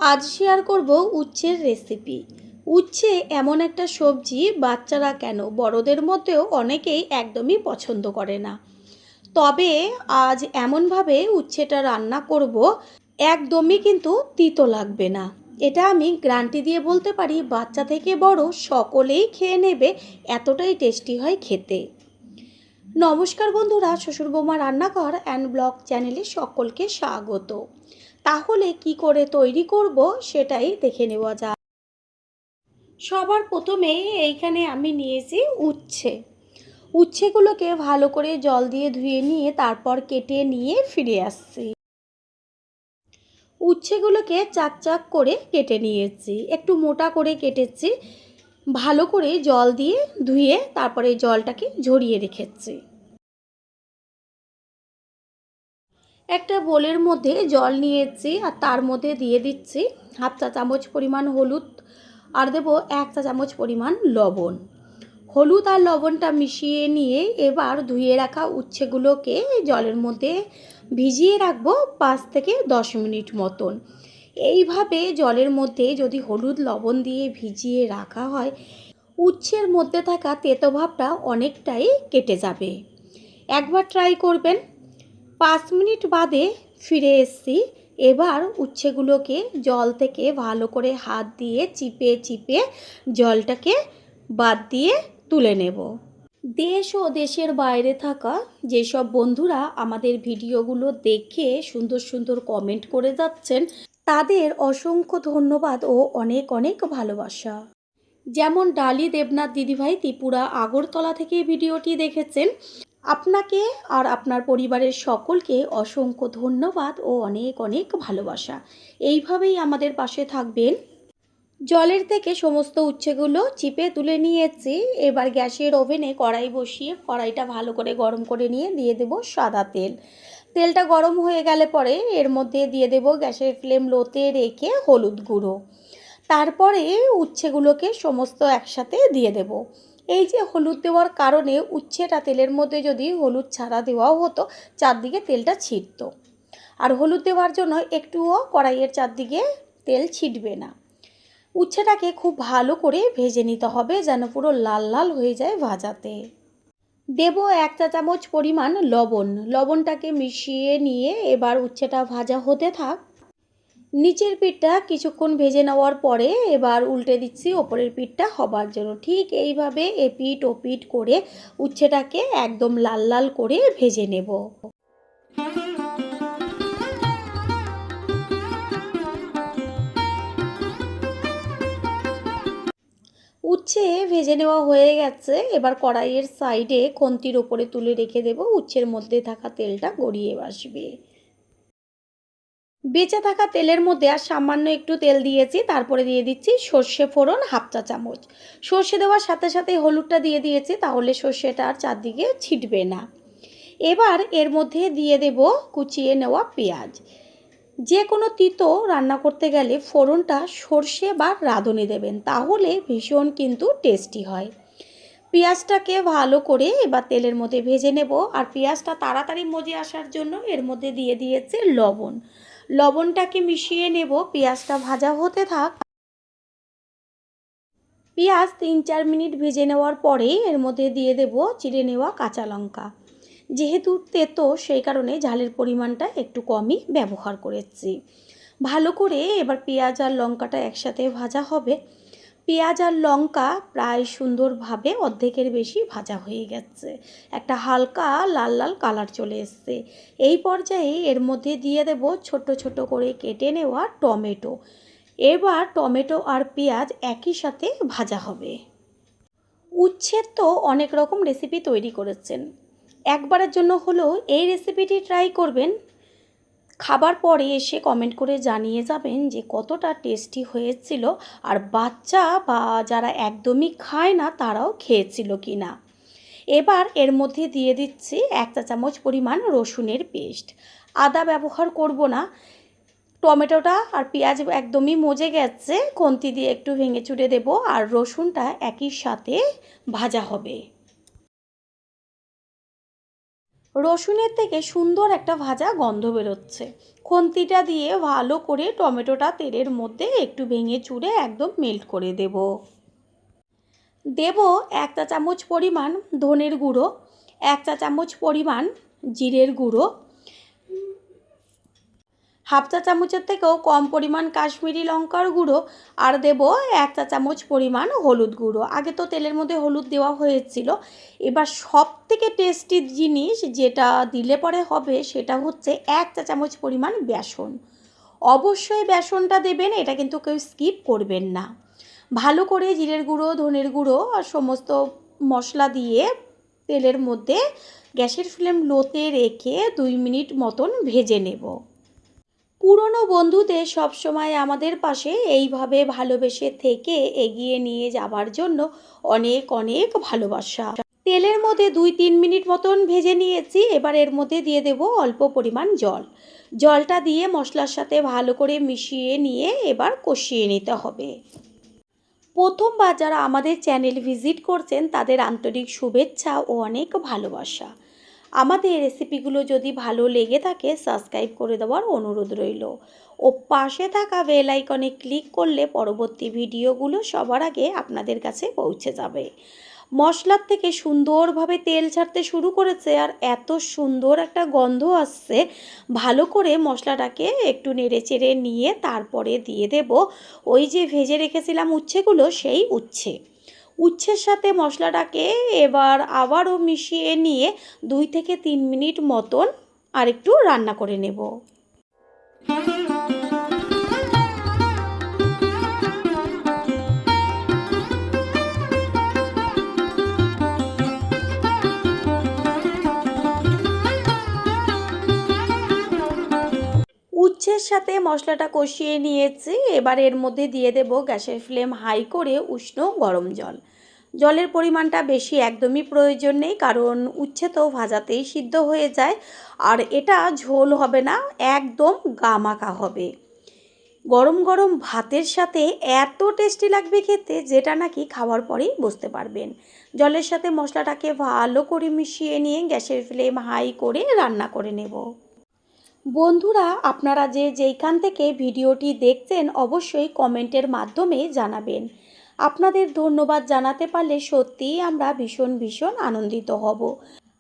আজ শেয়ার করব উচ্ছের রেসিপি। উচ্ছে এমন একটা সবজি বাচ্চারা কেন বড়দের মধ্যেও অনেকেই একদমই পছন্দ করে না। তবে আজ এমনভাবে উচ্ছেটা রান্না করব, একদমই কিন্তু তিতো লাগবে না। এটা আমি গ্যারান্টি দিয়ে বলতে পারি, বাচ্চা থেকে বড় সকলেই খেয়ে নেবে, এতটাই টেস্টি হয় খেতে। নমস্কার বন্ধুরা, শ্বশুর বৌমা রান্নাঘর অ্যান্ড ব্লগ চ্যানেলে সকলকে স্বাগত। তাহলে কি করে তৈরি করব সেটাই দেখে নেওয়া যাক। সবার প্রথমে এইখানে আমি নিয়েছি উচ্ছে। উচ্ছেগুলোকে ভালো করে জল দিয়ে ধুয়ে নিয়ে তারপর কেটে নিয়ে ফিরে আসছি। উচ্ছেগুলোকে চাক চাক করে কেটে নিয়েছি, একটু মোটা করে কেটেছি। ভালো করে জল দিয়ে ধুয়ে তারপরে জলটাকে ঝরিয়ে রেখেছি। একটা বোলের মধ্যে জল নিয়েছি আর তার মধ্যে দিয়ে দিচ্ছি হাফ চা চামচ পরিমাণ হলুদ, আর দেবো 1 চা চামচ পরিমাণ লবণ। হলুদ আর লবণটা মিশিয়ে নিয়ে এবার ধুয়ে রাখা উচ্ছেগুলোকে জলের মধ্যে ভিজিয়ে রাখবো 5 থেকে 10 মিনিট মতন। এইভাবে জলের মধ্যে যদি হলুদ লবণ দিয়ে ভিজিয়ে রাখা হয়, উচ্ছের মধ্যে থাকা তেতো ভাবটা অনেকটাই কেটে যাবে। একবার ট্রাই করবেন। 5 মিনিট বাদে ফিরে এসেছি। এবার উচ্ছেগুলোকে জল থেকে ভালো করে হাত দিয়ে চিপে চিপে জলটাকে বাদ দিয়ে তুলে নেব। দেশ ও দেশের বাইরে থাকা যেসব বন্ধুরা আমাদের ভিডিওগুলো দেখে সুন্দর সুন্দর কমেন্ট করে যাচ্ছেন, তাদের অসংখ্য ধন্যবাদ ও অনেক অনেক ভালোবাসা। যেমন ডালি দেবনাথ দিদিভাই ত্রিপুরা আগরতলা থেকে ভিডিওটি দেখেছেন, আপনাকে আর আপনার পরিবারের সকলকে অসংখ্য ধন্যবাদ ও অনেক অনেক ভালোবাসা। এইভাবেই আমাদের পাশে থাকবেন। জলের থেকে সমস্ত উচ্ছেগুলো চিপে তুলে নিয়েছি। এবার গ্যাসের ওভেনে কড়াই বসিয়ে কড়াইটা ভালো করে গরম করে নিয়ে দিয়ে দেব সাদা তেল। তেলটা গরম হয়ে গেলে পরে এর মধ্যে দিয়ে দেব গ্যাসের ফ্লেম লোতে রেখে হলুদ গুঁড়ো। তারপরে উচ্ছেগুলোকে সমস্ত একসাথে দিয়ে দেব। এই যে হলুদ দেওয়ার কারণে উচ্ছেটা তেলের মধ্যে যদি হলুদ ছাড়া দেওয়াও হতো, চারদিকে তেলটা ছিটতো। আর হলুদ দেওয়ার জন্য একটুও কড়াইয়ের চারদিকে তেল ছিটবে না। উচ্ছেটাকে খুব ভালো করে ভেজে নিতে হবে, যেন পুরো লাল লাল হয়ে যায় ভাজাতে। দেব 1 চা চামচ পরিমাণ লবণ। লবণটাকে মিশিয়ে নিয়ে এবার উচ্ছেটা ভাজা হতে থাক। নিচের পিঠটা কিছুক্ষণ ভেজে নেওয়ার পরে এবার উল্টে দিচ্ছি ওপরের পিঠটা হবার জন্য। ঠিক এইভাবে এপিঠ ওপিঠ করে উচ্ছেটাকে একদম লাল লাল করে ভেজে নেব। উচ্ছে ভেজে নেওয়া হয়ে গেছে। এবার কড়াইয়ের সাইডে খুন্তির ওপরে তুলে রেখে দেব, উচ্ছের মধ্যে থাকা তেলটা গড়িয়ে আসবে। বেঁচে থাকা তেলের মধ্যে আর সামান্য একটু তেল দিয়েছি, তারপরে দিয়ে দিচ্ছি সর্ষে ফোড়ন হাফ চা চামচ। সর্ষে দেওয়ার সাথে সাথে হলুদটা দিয়ে দিয়েছি, তাহলে সর্ষেটা আর চারদিকে ছিটবে না। এবার এর মধ্যে দিয়ে দেব কুচিয়ে নেওয়া পেঁয়াজ। যে কোনো তিতো রান্না করতে গেলে ফোড়নটা সর্ষে বা রাঁধুনি দেবেন, তাহলে ভীষণ কিন্তু টেস্টি হয়। পেঁয়াজটাকে ভালো করে এবার তেলের মধ্যে ভেজে নেব। আর পেঁয়াজটা তাড়াতাড়ি মজে আসার জন্য এর মধ্যে দিয়ে দিয়েছে লবণ। লবণটাকে মিশিয়ে নেব, পেঁয়াজটা ভাজা হতে থাক। পেঁয়াজ 3-4 মিনিট ভেজে নেওয়ার পরে এর মধ্যে দিয়ে দেব চিড়ে নেওয়া কাঁচা লঙ্কা। যেহেতু তেতো সেই কারণে ঝালের পরিমাণটা একটু কমই ব্যবহার করেছি। ভালো করে এবার পেঁয়াজ আর লঙ্কাটা একসাথে ভাজা হবে। পেঁয়াজ আর লঙ্কা প্রায় সুন্দরভাবে অর্ধেকের বেশি ভাজা হয়ে গেছে, একটা হালকা লাল লাল কালার চলে এসছে। এই পর্যায়ে এর মধ্যে দিয়ে দেব ছোট ছোট করে কেটে নেওয়া টমেটো। এবার টমেটো আর পেঁয়াজ একই সাথে ভাজা হবে। উচ্ছের তো অনেক রকম রেসিপি তৈরি করেছেন, একবারের জন্য হলেও এই রেসিপিটি ট্রাই করবেন। খাবার পরে এসে কমেন্ট করে জানিয়ে যাবেন যে কতটা টেস্টি হয়েছিল, আর বাচ্চা বা যারা একদমই খায় না তারাও খেয়েছিল কি না। এবার এর মধ্যে দিয়ে দিচ্ছি 1 চা চামচ পরিমাণ রসুনের পেস্ট। আদা ব্যবহার করব না। টমেটোটা আর পেঁয়াজ একদমই মজে গেছে, খুন্তি দিয়ে একটু ভেঙে চুড়ে দেব, আর রসুনটা একই সাথে ভাজা হবে। রসুনের থেকে সুন্দর একটা ভাজা গন্ধ বেরোচ্ছে, খুন্তিটা দিয়ে ভালো করে টমেটোটা তেলের মধ্যে একটু ভেঙে চুড়ে একদম মেল্ট করে দেব। 1 চা চামচ পরিমাণ ধনের গুঁড়ো, 1 চা চামচ পরিমাণ জিরের গুঁড়ো, হাফ চা চামচের থেকেও কম পরিমাণ কাশ্মীরি লঙ্কার গুঁড়ো, আর দেব 1 চা চামচ পরিমাণ হলুদ গুঁড়ো। আগে তো তেলের মধ্যে হলুদ দেওয়া হয়েছিল। এবার সবথেকে টেস্টি জিনিস যেটা দিলে পরে হবে সেটা হচ্ছে 1 চা চামচ পরিমাণ বেসন। অবশ্যই বেসনটা দেবেন, এটা কিন্তু কেউ স্কিপ করবেন না। ভালো করে জিরের গুঁড়ো, ধনের গুঁড়ো আর সমস্ত মশলা দিয়ে তেলের মধ্যে গ্যাসের ফ্লেম লোতে রেখে 2 মিনিট মতন ভেজে নেব। পুরনো বন্ধুদের সবসময় আমাদের পাশে এইভাবে ভালোবেসে থেকে এগিয়ে নিয়ে যাবার জন্য অনেক অনেক ভালোবাসা। তেলের মধ্যে 2-3 মিনিট মতন ভেজে নিয়েছি। এবার এর মধ্যে দিয়ে দেব অল্প পরিমাণ জল। জলটা দিয়ে মশলার সাথে ভালো করে মিশিয়ে নিয়ে এবার কষিয়ে নিতে হবে। প্রথমবার যারা আমাদের চ্যানেল ভিজিট করছেন তাদের আন্তরিক শুভেচ্ছা ও অনেক ভালোবাসা। আমাদের রেসিপিগুলো যদি ভালো লেগে থাকে সাবস্ক্রাইব করে দেওয়ার অনুরোধ রইল ও পাশে থাকা বেল আইকনে ক্লিক করলে পরবর্তী ভিডিওগুলো সবার আগে আপনাদের কাছে পৌঁছে যাবে। মশলার থেকে সুন্দরভাবে তেল ছাড়তে শুরু করেছে আর এত সুন্দর একটা গন্ধ আসছে। ভালো করে মশলাটাকে একটু নেড়েচেড়ে নিয়ে তারপরে দিয়ে দেব ওই যে ভেজে রেখেছিলাম উচ্ছেগুলো, সেই উচ্ছের সাথে মশলাটাকে এবার আবারও মিশিয়ে নিয়ে 2 থেকে 3 মিনিট মতন আর একটু রান্না করে নেব। উচ্ছের সাথে মশলাটা কষিয়ে নিয়েছি। এবার এর মধ্যে দিয়ে দেব গ্যাসের ফ্লেম হাই করে উষ্ণ গরম জল। জলের পরিমাণটা বেশি একদমই প্রয়োজন নেই, কারণ উচ্ছে তো ভাজাতেই সিদ্ধ হয়ে যায় আর এটা ঝোল হবে না, একদম গামাখা হবে। গরম গরম ভাতের সাথে এত টেস্টি লাগবে খেতে, যেটা নাকি খাওয়ার পরেই বুঝতে পারবেন। জলের সাথে মশলাটাকে ভালো করে মিশিয়ে নিয়ে গ্যাসের ফ্লেম হাই করে রান্না করে নেব। বন্ধুরা, আপনারা যেইখান থেকে ভিডিওটি দেখছেন অবশ্যই কমেন্টের মাধ্যমে জানাবেন। আপনাদের ধন্যবাদ জানাতে পারলে সত্যিই আমরা ভীষণ ভীষণ আনন্দিত হব।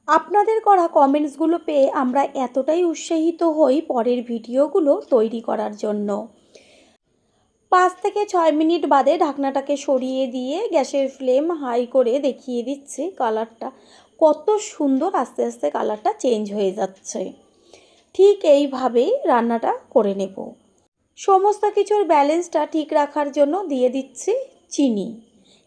আপনাদের করা কমেন্টসগুলো পেয়ে আমরা এতটাই উৎসাহিত হই পরের ভিডিওগুলো তৈরি করার জন্য। 5 থেকে 6 মিনিট বাদে ঢাকনাটাকে সরিয়ে দিয়ে গ্যাসের ফ্লেম হাই করে দেখিয়ে দিচ্ছি কালারটা কত সুন্দর, আস্তে আস্তে কালারটা চেঞ্জ হয়ে যাচ্ছে। ঠিক এইভাবেই রান্নাটা করে নেব। সমস্ত কিছুর ব্যালেন্সটা ঠিক রাখার জন্য দিয়ে দিচ্ছি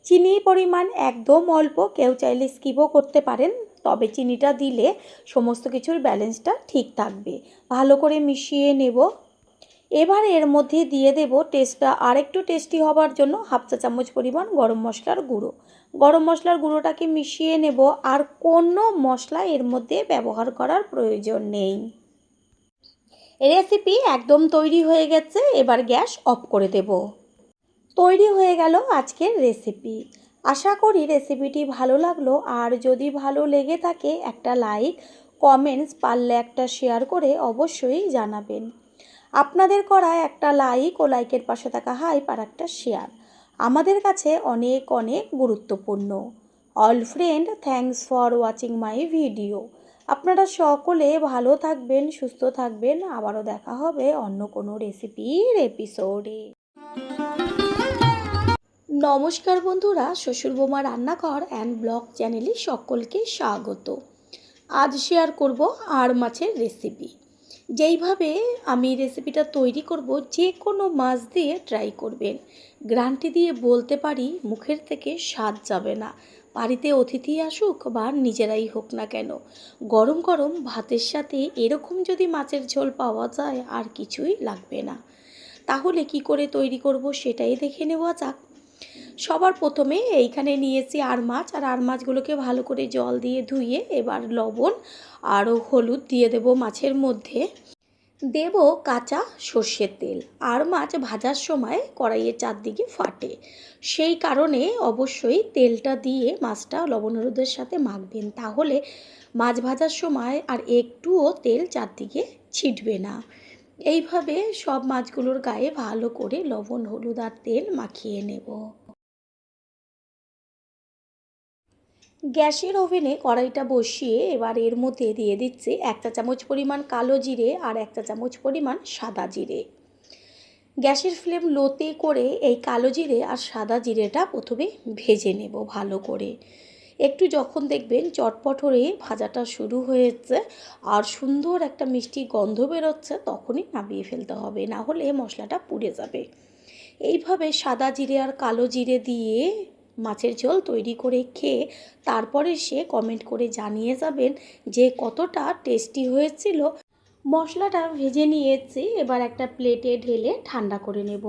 চিনির পরিমাণ একদম অল্প, কেউ চাইলে স্কিপও করতে পারেন, তবে চিনিটা দিলে সমস্ত কিছুর ব্যালেন্সটা ঠিক থাকবে। ভালো করে মিশিয়ে নেব। এবার এর মধ্যে দিয়ে দেব টেস্টটা আরেকটু টেস্টি হবার জন্য হাফ চা চামচ পরিমাণ গরম মশলার গুঁড়ো। গরম মশলার গুঁড়োটাকে মিশিয়ে নেব, আর কোনো মশলা এর মধ্যে ব্যবহার করার প্রয়োজন নেই। রেসিপি একদম তৈরি হয়ে গেছে, এবার গ্যাস অফ করে দেব। তৈরি হয়ে গেল আজকের রেসিপি। আশা করি রেসিপিটি ভালো লাগলো, আর যদি ভালো লেগে থাকে একটা লাইক, কমেন্টস, পারলে একটা শেয়ার করে অবশ্যই জানাবেন। আপনাদের করা একটা লাইক ও লাইকের পাশে থাকা হাইপ আর একটা শেয়ার আমাদের কাছে অনেক অনেক গুরুত্বপূর্ণ। All friend, thanks for watching my video. আপনারা সকলে ভালো থাকবেন, সুস্থ থাকবেন। আবারও দেখা হবে অন্য কোনো রেসিপির এপিসোডে। নমস্কার বন্ধুরা, শ্বশুর বৌমা রান্নাঘর অ্যান্ড ব্লগ চ্যানেলে সকলকে স্বাগত। আজ শেয়ার করব আড় মাছের রেসিপি। যেইভাবে আমি রেসিপিটা তৈরি করব, যে কোনো মাছ দিয়ে ট্রাই করবেন, গ্যারান্টি দিয়ে বলতে পারি মুখের থেকে স্বাদ যাবে না। বাড়িতে অতিথি আসুক বা নিজেরাই হোক না কেন, গরম গরম ভাতের সাথে এরকম যদি মাছের ঝোল পাওয়া যায় আর কিছুই লাগবে না। তাহলে কি করে তৈরি করব সেটাই দেখে নেওয়া যাক। সবার প্রথমে এইখানে নিয়েছি আড় মাছ, আর আড় মাছগুলোকে ভালো করে জল দিয়ে ধুয়ে এবার লবণ আর হলুদ দিয়ে দেব মাছের মধ্যে। দেব কাঁচা সর্ষের তেল। আড় মাছ ভাজার সময় কড়াইয়ের চারদিকে ফাটে, সেই কারণে অবশ্যই তেলটা দিয়ে মাছটা লবণ হলুদের সাথে মাখবেন, তাহলে মাছ ভাজার সময় আর একটুও তেল চারদিকে ছিটবে না। এইভাবে সব মাছগুলোর গায়ে ভালো করে লবণ, হলুদ আর তেল মাখিয়ে নেব। গ্যাসের ওভেনে কড়াইটা বসিয়ে এবার এর মধ্যে দিয়ে দিচ্ছি 1 চা চামচ পরিমাণ কালো জিরে আর 1 চা চামচ পরিমাণ সাদা জিরে। গ্যাসের ফ্লেম লোতে করে এই কালো জিরে আর সাদা জিরেটা প্রথমে ভেজে নেব ভালো করে। একটু যখন দেখবেন চটপট হয়ে ভাজাটা শুরু হয়েছে আর সুন্দর একটা মিষ্টি গন্ধ বেরোচ্ছে, তখনই নামিয়ে ফেলতে হবে, না হলে মশলাটা পুড়ে যাবে। এইভাবে সাদা জিরে আর কালো জিরে দিয়ে মাছের ঝোল তৈরি করে খেয়ে তারপরে সে কমেন্ট করে জানিয়ে যাবেন যে কতটা টেস্টি হয়েছিল। মশলাটা ভেজে নিয়েছি, এবার একটা প্লেটে ঢেলে ঠান্ডা করে নেব।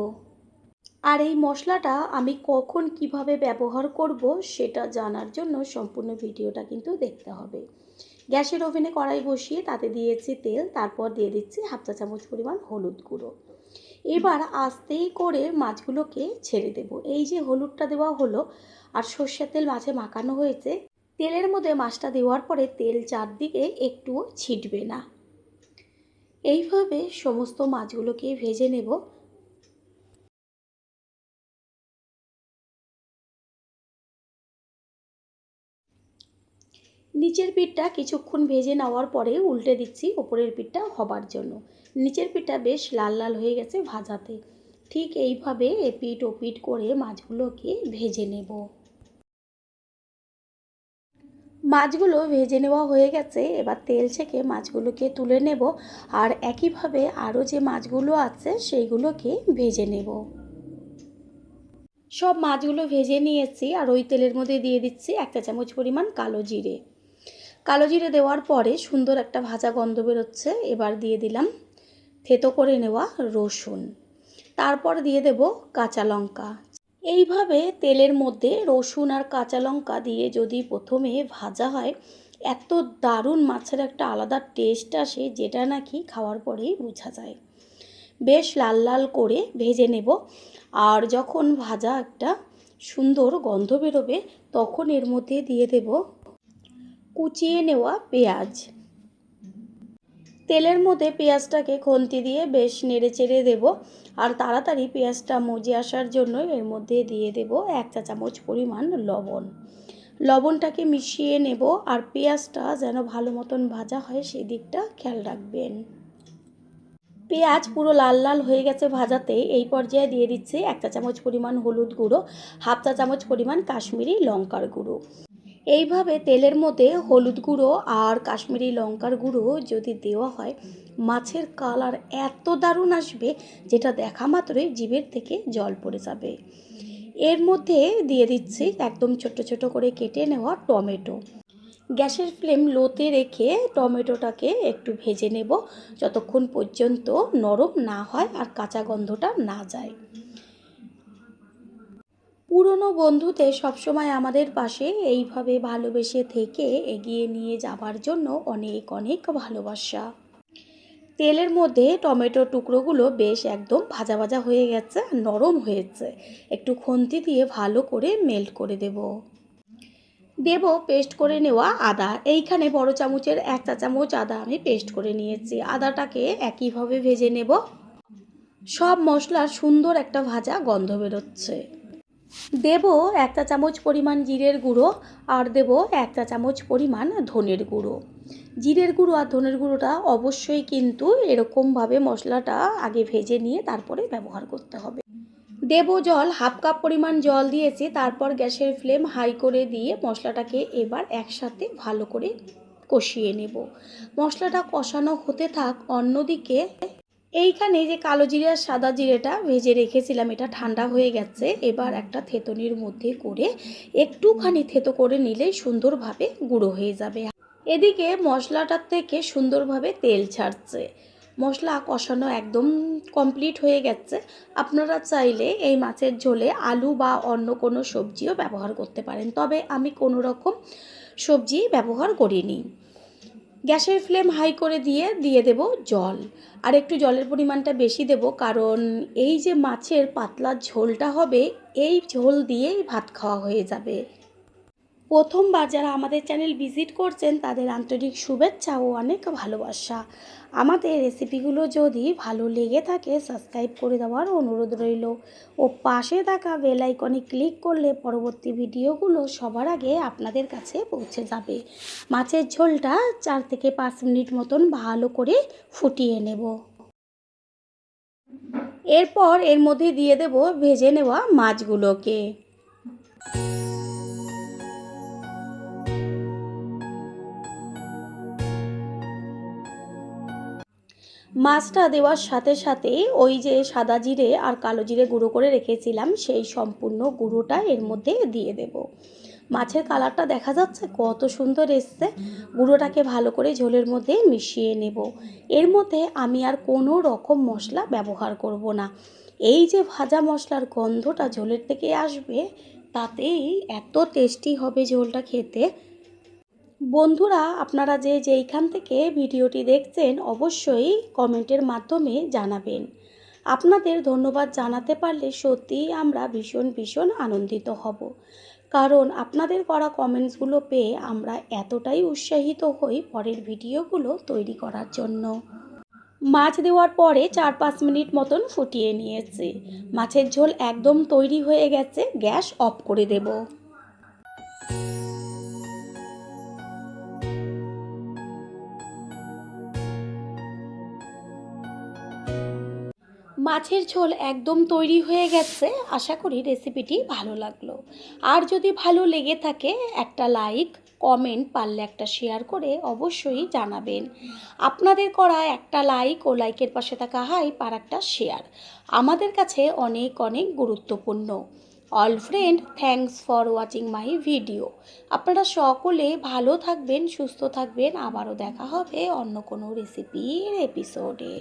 আর এই মশলাটা আমি কখন কিভাবে ব্যবহার করব সেটা জানার জন্য সম্পূর্ণ ভিডিওটা কিন্তু দেখতে হবে। গ্যাসের ওভেনে কড়াই বসিয়ে তাতে দিয়েছি তেল, তারপর দিয়ে দিচ্ছি 1/2 চা চামচ পরিমাণ হলুদ গুঁড়ো। এবার আস্তেই করে মাছগুলোকে ছেড়ে দেব। এই যে হলুদটা দেওয়া হলো আর সর্ষের তেল মাছে মাখানো হয়েছে, তেলের মধ্যে মাছটা দেওয়ার পরে তেল চারদিকে একটুও ছিটবে না। এইভাবে সমস্ত মাছগুলোকে ভেজে নেব। নিচের পিঠটা কিছুক্ষণ ভেজে নেওয়ার পরে উল্টে দিচ্ছি ওপরের পিঠটা হবার জন্য। নিচের পিঠটা বেশ লাল লাল হয়ে গেছে ভাজাতে। ঠিক এইভাবে এপিঠ ওপিঠ করে মাছগুলোকে ভেজে নেব। মাছগুলো ভেজে নেওয়া হয়ে গেছে, এবার তেল ছেঁকে মাছগুলোকে তুলে নেব। আর একইভাবে আরও যে মাছগুলো আছে সেইগুলোকে ভেজে নেব। সব মাছগুলো ভেজে নিয়েছি আর ওই তেলের মধ্যে দিয়ে দিচ্ছি 1 চা চামচ পরিমাণ কালো জিরে। কালো জিরে দেওয়ার পরে সুন্দর একটা ভাজা গন্ধ বেরোচ্ছে, এবার দিয়ে দিলাম থেতো করে নেওয়া রসুন, তারপর দিয়ে দেব কাঁচা লঙ্কা। এইভাবে তেলের মধ্যে রসুন আর কাঁচা লঙ্কা দিয়ে যদি প্রথমে ভাজা হয়, এত দারুণ মাছের একটা আলাদা টেস্ট আসে যেটা নাকি খাওয়ার পরেই বোঝা যায়। বেশ লাল লাল করে ভেজে নেব। আর যখন ভাজা একটা সুন্দর গন্ধ বেরোবে তখন এর মধ্যে দিয়ে দেব কুচিয়ে নেওয়া পেঁয়াজ। তেলের মধ্যে পেঁয়াজটাকে খুন্তি দিয়ে বেশ নেড়ে চেড়ে দেবো। আর তাড়াতাড়ি পেঁয়াজটা মজে আসার জন্য এর মধ্যে দিয়ে দেব 1 চা চামচ পরিমাণ লবণ। লবণটাকে মিশিয়ে নেব আর পেঁয়াজটা যেন ভালো মতন ভাজা হয় সেই দিকটা খেয়াল রাখবেন। পেঁয়াজ পুরো লাল লাল হয়ে গেছে ভাজাতে, এই পর্যায়ে দিয়ে দিচ্ছি 1 চা চামচ পরিমাণ হলুদ গুঁড়ো, 1/2 চা চামচ পরিমাণ কাশ্মীরি লঙ্কার গুঁড়ো। এইভাবে তেলের মধ্যে হলুদ গুঁড়ো আর কাশ্মীরি লঙ্কার গুঁড়ো যদি দেওয়া হয়, মাছের কালার এত দারুণ আসবে যেটা দেখা মাত্রই জিভের থেকে জল পড়ে যাবে। এর মধ্যে দিয়ে দিচ্ছি একদম ছোট ছোট করে কেটে নেওয়া টমেটো। গ্যাসের ফ্লেম লোতে রেখে টমেটোটাকে একটু ভেজে নেব যতক্ষণ পর্যন্ত নরম না হয় আর কাঁচা গন্ধটা না যায়। পুরনো বন্ধুতে সবসময় আমাদের পাশে এইভাবে ভালোবেসে থেকে এগিয়ে নিয়ে যাবার জন্য অনেক অনেক ভালোবাসা। তেলের মধ্যে টমেটোর টুকরোগুলো বেশ একদম ভাজা ভাজা হয়ে গেছে, নরম হয়েছে। একটু খুন্তি দিয়ে ভালো করে মেল্ট করে দেব পেস্ট করে নেওয়া আদা। এইখানে বড় চামচের 1 চা চামচ আদা আমি পেস্ট করে নিয়েছি। আদাটাকে একইভাবে ভেজে নেব। সব মশলার সুন্দর একটা ভাজা গন্ধ বেরোচ্ছে। দেব 1 চা চামচ পরিমাণ জিরের গুঁড়ো আর দেব 1 চা চামচ পরিমাণ ধনের গুঁড়ো। জিরের গুঁড়ো আর ধনের গুঁড়োটা অবশ্যই কিন্তু এরকমভাবে মশলাটা আগে ভেজে নিয়ে তারপরে ব্যবহার করতে হবে। দেব জল, 1/2 কাপ পরিমাণ জল দিয়েছি, তারপর গ্যাসের ফ্লেম হাই করে দিয়ে মশলাটাকে এবার একসাথে ভালো করে কষিয়ে নেব। মশলাটা কষানো হতে থাক, অন্যদিকে এইখানে যে কালো জিরে আর সাদা জিরেটা ভেজে রেখেছিলাম এটা ঠান্ডা হয়ে গেছে। এবার একটা থেতনির মধ্যে করে একটুখানি থেতো করে নিলেই সুন্দরভাবে গুঁড়ো হয়ে যাবে। এদিকে মশলাটার থেকে সুন্দরভাবে তেল ছাড়ছে। মশলা কষানো একদম কমপ্লিট হয়ে গেছে। আপনারা চাইলে এই মাছের ঝোলে আলু বা অন্য কোনো সবজিও ব্যবহার করতে পারেন, তবে আমি কোনো রকম সবজি ব্যবহার করিনি। গ্যাসের ফ্লেম হাই করে দিয়ে দেব জল। আর একটু জলের পরিমাণটা বেশি দেব, কারণ এই যে মাছের পাতলা ঝোলটা হবে এই ঝোল দিয়েই ভাত খাওয়া হয়ে যাবে। প্রথমবার যারা আমাদের চ্যানেল ভিজিট করছেন তাদের আন্তরিক শুভেচ্ছা ও অনেক ভালোবাসা। আমাদের রেসিপিগুলো যদি ভালো লেগে থাকে সাবস্ক্রাইব করে দেওয়ার অনুরোধ রইল ও পাশে থাকা বেল আইকনে ক্লিক করলে পরবর্তী ভিডিওগুলো সবার আগে আপনাদের কাছে পৌঁছে যাবে। মাছের ঝোলটা 4 থেকে 5 মিনিট মতন ভালো করে ফুটিয়ে নেব। এরপর এর মধ্যে দিয়ে দেব ভেজে নেওয়া মাছগুলোকে। মাছটা দেওয়ার সাথে সাথে ওই যে সাদা জিরে আর কালো জিরে গুঁড়ো করে রেখেছিলাম সেই সম্পূর্ণ গুঁড়োটা এর মধ্যে দিয়ে দেব। মাছের কালারটা দেখা যাচ্ছে কত সুন্দর এসছে। গুঁড়োটাকে ভালো করে ঝোলের মধ্যে মিশিয়ে নেব। এর মধ্যে আমি আর কোনো রকম মশলা ব্যবহার করব না। এই যে ভাজা মশলার গন্ধটা ঝোলের থেকে আসবে, তাতেই এত টেস্টি হবে ঝোলটা খেতে। বন্ধুরা, আপনারা যে যেইখান থেকে ভিডিওটি দেখছেন অবশ্যই কমেন্টের মাধ্যমে জানাবেন। আপনাদের ধন্যবাদ জানাতে পারলে সত্যিই আমরা ভীষণ ভীষণ আনন্দিত হব, কারণ আপনাদের করা কমেন্টসগুলো পেয়ে আমরা এতটাই উৎসাহিত হই পরের ভিডিওগুলো তৈরি করার জন্য। মাছ দেওয়ার পরে 4-5 মিনিট মতন ফুটিয়ে নিয়েছি। মাছের ঝোল একদম তৈরি হয়ে গেছে, গ্যাস অফ করে দেব। মাছের ঝোল একদম তৈরি হয়ে গেছে। আশা করি রেসিপিটি ভালো লাগলো। আর যদি ভালো লেগে থাকে একটা লাইক, কমেন্ট, পারলে একটা শেয়ার করে অবশ্যই জানাবেন। আপনাদের করা একটা লাইক ও লাইকের পাশে থাকা হাইপ আর একটা শেয়ার আমাদের কাছে অনেক অনেক গুরুত্বপূর্ণ। All friend, thanks for watching my video. আপনারা সকলে ভালো থাকবেন, সুস্থ থাকবেন। আবারও দেখা হবে অন্য কোনো রেসিপির এপিসোডে।